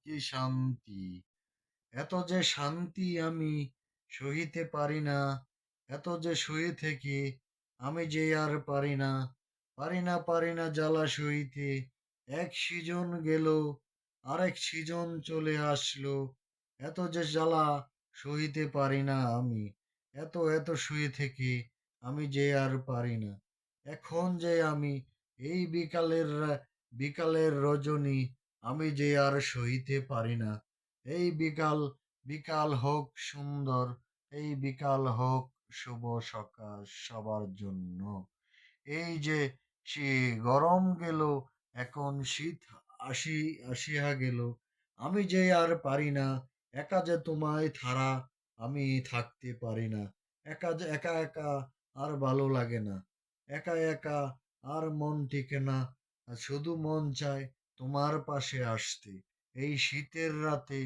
কি শান্তি, এত যে শান্তি আমি সহিতে পারি না, এত যে শুয়ে থেকে আমি যে আর পারি না, পারি না জ্বালা সইতে। এক সিজন গেল, আরেক সিজন চলে আসলো, এত যে জ্বালা সহিতে পারি না আমি, এত শুয়ে থেকে আমি যে আর পারি না। এখন যে আমি এই বিকালের রজনী আমি যে আর সহিতে পারি না। এই বিকাল, বিকাল হোক সুন্দর, এই বিকাল হোক শুভ সকাল সবার জন্য। এই যে সে গরম গেল, এখন শীত আসি আসিয়া গেল, আমি যে আর পারি না, একা যে তোমায় ছাড়া আমি থাকতে পারি না। একা একা আর ভালো লাগে না, একা একা আর মন টিকে না, আর শুধু মন চায় তোমার পাশে আসতে। এই শীতের রাতে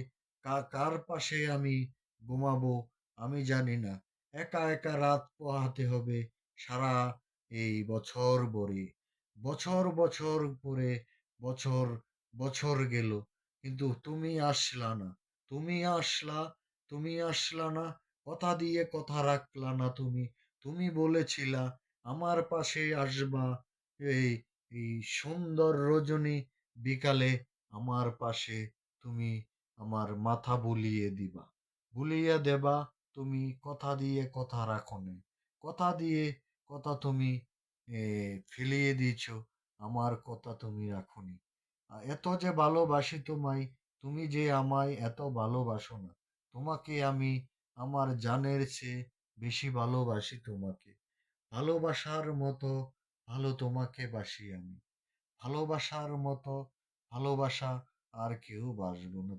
কার পাশে আমি ঘুমাবো আমি জানি না। একা একা রাত পোহাতে হবে সারা এই বছর ভরে। বছর পরে বছর বছর গেল, কিন্তু তুমি আসলা না। তুমি আসলা, তুমি আসলা না, কথা দিয়ে কথা রাখলা না তুমি। তুমি বলেছিলা আমার পাশে আসবা, এই এই সুন্দর রজনী বিকালে আমার পাশে তুমি আমার মাথা বুলিয়ে দিবা, বুলিয়ে দেবা। তুমি কথা দিয়ে কথা রাখোনি, কথা দিয়ে কথা তুমি ফেলিয়ে দিয়েছ, আমার কথা তুমি রাখোনি। এত যে ভালোবাসি তোমায়, তুমি যে আমায় এত ভালোবাসো না। তোমাকে আমি আমার জানের চেয়ে বেশি ভালোবাসি তোমাকে। ভালোবাসার মতো ভালো তোমাকে বাসি আমি। ভালোবাসার মতো ভালোবাসা আর কেউ বাসবো না।